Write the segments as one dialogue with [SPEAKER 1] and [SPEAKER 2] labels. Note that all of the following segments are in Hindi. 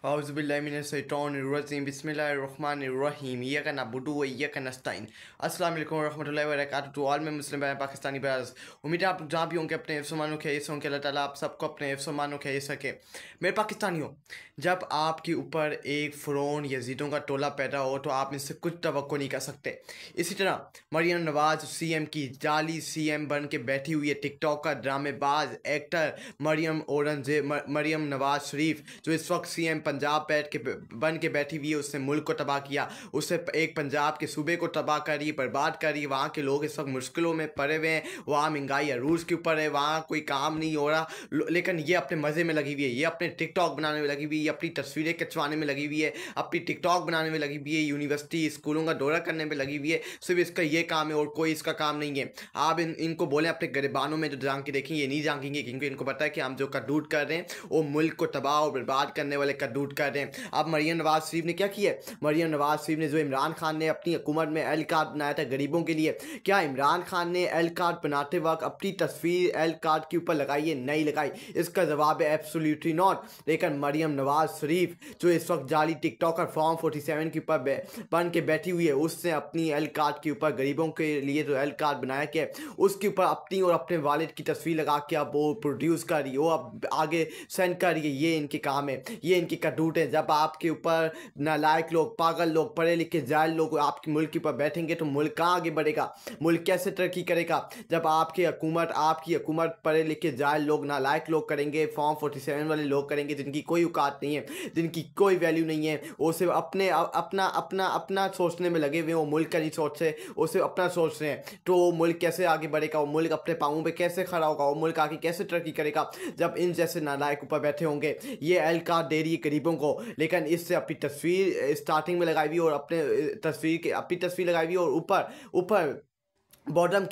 [SPEAKER 1] औज़ुबिल्लाहिमिनश्शैतानिर्रजीम बिस्मिल्लाहिर्रहमानिर्रहीम इय्याका नअबुदु व इय्याका नस्तईन। अस्सलाम वालेकुम रहमतुल्लाहि व बरकातहू टू ऑल में मुस्लिम भाई पाकिस्तानी ब्रदर्स। उम्मीद है आप जहाँ भी होंगे अपने हिफ्ज़-ओ-मान ख़ैरियत होंगे। अल्लाह ताला आप सबको अपने हिफ्ज़-ओ-मान ख़ैरियत सके। मेरे पाकिस्तानियों, जब आपके ऊपर एक फ़िरौन यज़ीदों का टोला पैदा हो तो आप इनसे कुछ तवक्को नहीं कर सकते। इसी तरह मरियम नवाज़ सीएम की जाली सीएम बन के बैठी हुई है। टिकटॉक का ड्रामेबाज एक्टर मरियम नवाज शरीफ जो इस वक्त सीएम पंजाब बन के बैठी हुई है, उसने मुल्क को तबाह किया। उससे एक पंजाब के सूबे को तबाह कर रही है, बर्बाद कर रही है। वहाँ के लोग इस वक्त मुश्किलों में पड़े हुए हैं। वहाँ महंगाई अरूज के ऊपर है, वहाँ कोई काम नहीं हो रहा, लेकिन ये अपने मज़े में लगी हुई है। ये अपने टिकटॉक बनाने में लगी हुई है, अपनी तस्वीरें खिंचवाने में लगी हुई है, अपनी टिकटॉक बनाने में लगी हुई है, यूनिवर्सिटी स्कूलों का दौरा करने में लगी हुई है। सिर्फ इसका ये काम है और कोई इसका काम नहीं है। आप इनको बोलें अपने गरीबानों में जो झांक के देखें, ये नहीं झांकेंगे, क्योंकि इनको पता है कि हम जो कद्दूट कर रहे हैं वो मुल्क को तबाह और बर्बाद करने वाले कद्दूट कर रहे हैं। अब मरियम नवाज शरीफ ने क्या किया है? मरियम नवाज शरीफ ने जो इमरान खान ने अपनी हुकूमत में एल कार्ड बनाया था गरीबों के लिए, क्या इमरान खान ने एल कार्ड बनाते वक्त अपनी तस्वीर एल कार्ड के ऊपर लगाई है? नहीं लगाई। इसका जवाब है एब्सोल्युटली नॉट। लेकिन मरियम नवाज शरीफ जो इस वक्त जाली टिकटॉकर फॉर्म 47 के ऊपर बन के बैठी हुई है, उसने अपनी एल कार्ड के ऊपर गरीबों के लिए जो एल कार्ड बनाया गया उसके ऊपर अपनी और अपने वालिद की तस्वीर लगा के अब वो प्रोड्यूस कर रही है, वो अब आगे सेंड कर रही है। ये इनके काम है, ये इनकी कटूट है। जब आपके ऊपर नालायक लोग, पागल लोग, पढ़े लिखे जाहिल लोग आपके मुल्क के ऊपर बैठेंगे तो मुल्क कहाँ आगे बढ़ेगा? मुल्क कैसे तरक्की करेगा? जब आपकी हुकूमत पढ़े लिखे जाहिल लोग, नालायक लोग करेंगे, फॉर्म 47 वाले लोग करेंगे, जिनकी कोई औकात नहीं है, जिनकी कोई वैल्यू नहीं है, वो सिर्फ अपना सोचने में लगे हुए, वो मुल्क का नहीं सोचते, वो सिर्फ अपना सोच रहे हैं। तो वो मुल्क कैसे आगे बढ़ेगा? वो मुल्क अपने पाँवों पे कैसे खड़ा होगा? वो मुल्क आगे कैसे तरक्की करेगा जब इन जैसे नालायक ऊपर बैठे होंगे? ये एल कार्ड दे रही है गरीबों को, लेकिन इससे अपनी तस्वीर स्टार्टिंग में लगाई हुई और अपनी तस्वीर लगाई हुई और ऊपर ऊपर बॉटम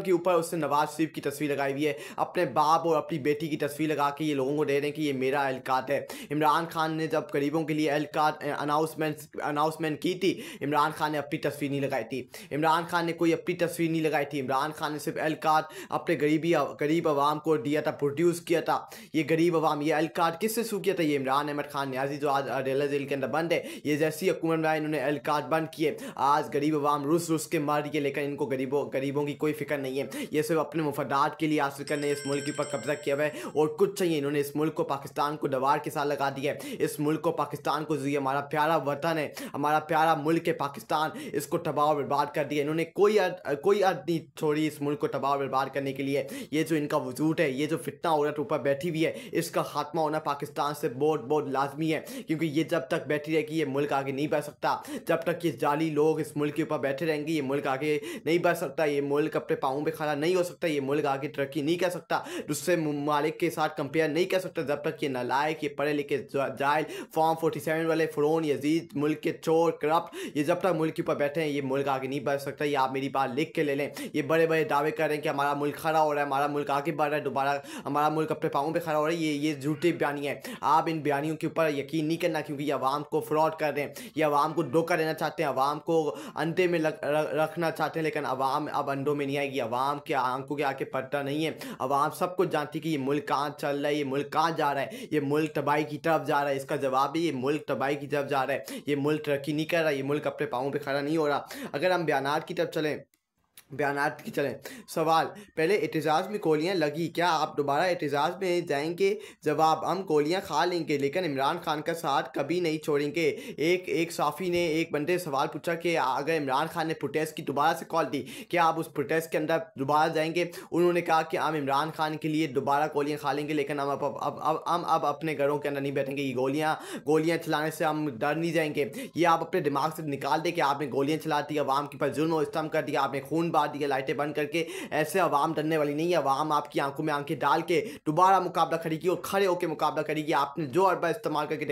[SPEAKER 1] के ऊपर उसने नवाज शरीफ की तस्वीर लगाई हुई है। अपने बाप और अपनी बेटी की तस्वीर लगा के ये लोगों को दे रहे हैं कि ये मेरा एल कार्ड है। इमरान खान ने जब गरीबों के लिए एल कार्ड अनाउंसमेंट की थी, इमरान खान ने अपनी तस्वीर नहीं लगाई थी। इमरान खान ने कोई अपनी तस्वीर नहीं लगाई थी। इमरान खान ने सिर्फ एल कार्ड अपने गरीब आवाम को दिया था, प्रोड्यूस किया था। ये गरीब आवाम ये एल कार्ड किससे शुरू किया था? ये इमरान अहमद खान न्याजी जो आज अडेला जेल के अंदर बंद है। ये जैसी हुकूमत में इन्होंने एल कार्ड बंद किए, आज गरीब आवाम रुस के मार रही है, लेकिन इनको गरीबों की कोई फिक्र नहीं है। ये सिर्फ अपने मुफादात के लिए हासिल करने इस मुल्क के ऊपर कब्जा किया हुआ है और कुछ चाहिए। इन्होंने इस मुल्क को पाकिस्तान को दवार के साथ लगा दिया है। इस मुल्क को पाकिस्तान को जो हमारा प्यारा वतन है, हमारा प्यारा मुल्क है पाकिस्तान, इसको तबाह और बर्बाद कर दिया इन्होंने। कोई अर्थ नहीं छोड़ी इस मुल्क को तबाह और बर्बाद करने के लिए। ये जो इनका वजूद है, ये जो फितना औरत ऊपर बैठी हुई है, इसका खात्मा होना पाकिस्तान से बहुत बहुत लाजमी है, क्योंकि ये जब तक बैठी रहेगी ये मुल्क आगे नहीं बढ़ सकता। जब तक ये जाली लोग इस मुल्क के ऊपर बैठे रहेंगे ये मुल्क आगे नहीं बढ़ सकता। ये मुल्क अपने पाँवों पे खड़ा नहीं हो सकता। ये मुल्क आगे तरक्की नहीं कर सकता, दूसरे ममालिक के साथ कंपेयर नहीं कर सकता जब तक ये नालायक, ये पढ़े लिखे जाहिल, फॉर्म 47 वाले फ़िरौन यजीद, मुल्क के चोर, करप्ट, ये जब तक मुल्क के ऊपर बैठे हैं ये मुल्क आगे नहीं बढ़ सकता। ये आप मेरी बात लिख के ले लें। ये बड़े बड़े दावे कर रहे हैं कि हमारा मुल्क खड़ा हो रहा है, हमारा मुल्क आगे बढ़ रहा है, दोबारा हमारा मुल्क अपने पाँवों पर खड़ा हो रहा है। ये झूठी बयानियाँ हैं। आप इन बयानियों के ऊपर यकीन नहीं करना, क्योंकि ये आवाम को फ्रॉड कर रहे हैं, ये आवाम को धोखा देना चाहते हैं, आवाम को अंधे में रखना चाहते हैं। लेकिन आवाम अब अंधों में नहीं आएगी। आवाम के आंखों के आगे पड़ता नहीं है। आवाम सब कुछ जानती है कि ये मुल्क कहाँ चल रहा है, ये मुल्क कहाँ जा रहा है, ये मुल्क तबाही की तरफ जा रहा है। इसका जवाब है ये मुल्क तबाही की तरफ जा रहा है। ये मुल्क तरक्की नहीं कर रहा, ये मुल्क अपने पाँवों पे खड़ा नहीं हो रहा। अगर हम बयानात की तरफ चलें, बयानात की चलें, सवाल पहले एहतजाज में गोलियां लगी, क्या आप दोबारा एहतजाज में जाएंगे? जवाब, हम गोलियां खा लेंगे लेकिन इमरान खान का साथ कभी नहीं छोड़ेंगे। एक साफ़ी ने एक बंदे से सवाल पूछा कि अगर इमरान खान ने प्रोटेस्ट की दोबारा से कॉल दी, क्या आप उस प्रोटेस्ट के अंदर दोबारा जाएंगे? उन्होंने कहा कि हम इमरान खान के लिए दोबारा गोलियाँ खा लेंगे, लेकिन हम अब अपने घरों के अंदर नहीं बैठेंगे। ये गोलियाँ चलाने से हम डर नहीं जाएंगे। ये आप अपने दिमाग से निकाल दें कि आपने गोलियाँ चला दी, आवाम के ऊपर जुल्म और सितम कर दिया, आपने खून दिया, लाइटें बंद करके। ऐसे आवाम डरने वाली नहीं है। आवाम आपकी आंखों में आंखें डाल के दोबारा मुकाबला करेगी और खड़े होकर मुकाबला करेगी। आपने जो अरबा इस्तेमाल करके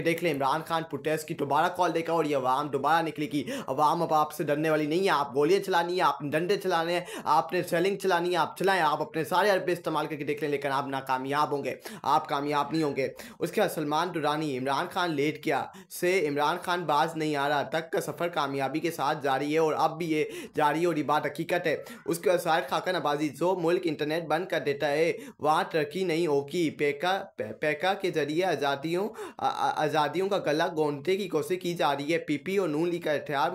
[SPEAKER 1] देख लें, इमरान खान प्रोटेस्ट की दोबारा कॉल देगा और ये आवाम दोबारा निकलेगी। आवाम अब आपसे डरने वाली नहीं है। आप गोलियां चलानी है, आपने डंडे चलाने हैं, आपने सेलिंग चलानी है, आप चलाएं, आप अपने सारे अरबे इस्तेमाल करके देख लें, लेकिन आप नाकामयाब होंगे, आप कामयाब नहीं होंगे। उसके बाद सलमान दुरानी, इमरान खान लेट गया से इमरान खान बाज नहीं आ रहा तक का सफ़र कामयाबी के साथ जारी है और अब भी ये जारी और ये बात हकीकत है। उसके बाद शाहिद खाका नवाजी, जो मुल्क इंटरनेट बंद कर देता है वहाँ तरक्की नहीं होगी। पैका के जरिए आज़ादियों का गला घोंटने की कोशिश की जा रही है। पीपी और नून लीग का इत्तेहाद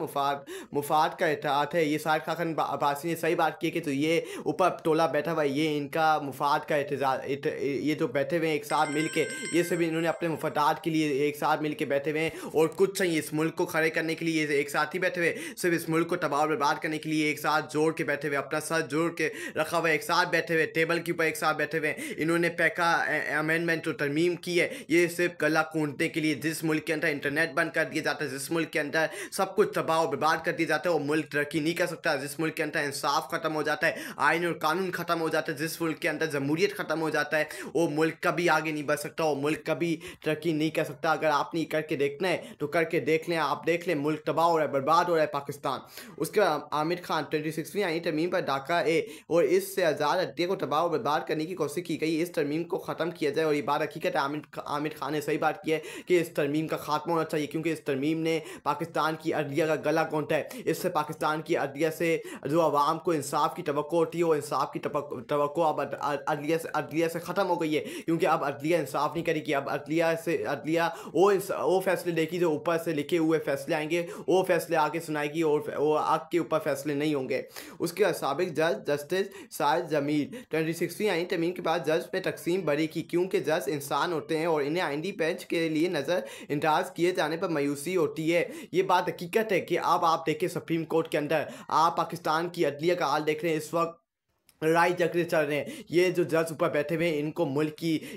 [SPEAKER 1] मुफाद का इत्तेहाद है। ये शाहिद खाका नवाजी ने सही बात की कि तो ये ऊपर टोला बैठा हुआ है, ये इनका मुफाद का ये जो बैठे हुए हैं एक साथ मिल के, ये सभी इन्होंने अपने मुफादात के लिए एक साथ मिल के बैठे हुए हैं और कुछ चाहिए इस मुल्क को खड़े करने के लिए एक साथ ही बैठे हुए, सिर्फ इस मुल्क को तबाह बर्बाद करने के लिए एक साथ जोड़ के बैठे हुए, अपना सर जोड़ के रखा हुआ, एक साथ बैठे हुए, टेबल के ऊपर एक साथ बैठे हुए। इन्होंने पैका अमेंडमेंट जो तरमीम की है ये सिर्फ गला कूटने के लिए। जिस मुल्क के अंदर इंटरनेट बंद कर दिया जाता है, जिस मुल्क के अंदर सब कुछ तबाह और बर्बाद कर दिया जाता है, वो मुल्क तरक्की नहीं कर सकता। जिस मुल्क के अंदर इंसाफ खत्म हो जाता है, आइन और कानून खत्म हो जाता है, जिस मुल्क के अंदर जमहूरियत खत्म हो जाता है, वो मुल्क कभी आगे नहीं बढ़ सकता, वो मुल्क कभी तरक्की नहीं कर सकता। अगर आपने करके देखना है तो करके देख लें, आप देख लें मुल्क तबाह हो रहा है, बर्बाद हो रहा है पाकिस्तान। उसके बाद आमिर खान 26वीं आईनी तरमीम पर डाका और इससे आज़ाद अड्डे को तबाह और बर्बाद करने की कोशिश की गई। इस तरमीम को ख़त्म किया जाए और ये बात हकीकत है, आमिर खान ने सही बात की है कि इस तरमीम का खात्मा होना चाहिए, क्योंकि इस तरमीम ने पाकिस्तान की अदलिया का गला घोंटा है। इससे पाकिस्तान की अदलिया से जो आवाम को इंसाफ की तवक्को होती है, वो इंसाफ की तवक्को अब अदलिया से ख़त्म हो गई है, क्योंकि अब अदलिया इंसाफ नहीं करेगी। अब अदलिया वो फैसले देगी जो ऊपर से लिखे हुए फैसले आएंगे, वो फैसले आगे सुनाएगी और वो आग के ऊपर फैसले नहीं होंगे। उसके बाद साबिक जज जस्टिस साहिद जमील 26वीं आईनी तरमीम के बाद जज पे तकसीम बरी की, क्योंकि जज इंसान होते हैं और इन्हें आइंदी बेंच के लिए नज़रअंदाज किए जाने पर मायूसी होती है। ये बात हकीकत है कि अब आप देखें सुप्रीम कोर्ट के अंदर आप पाकिस्तान की अदलिया का हाल देख रहे हैं। इस वक्त लड़ाई झगड़े चल रहे हैं। ये जो जज ऊपर बैठे हुए हैं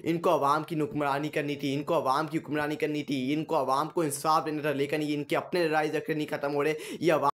[SPEAKER 1] इनको अवाम की हुक्मरानी करनी थी, इनको अवाम की हुक्मरानी करनी थी, इनको अवाम को इंसाफ देना था, लेकिन ये इनके अपने लड़ाई झगड़े नहीं खत्म हो रहे, ये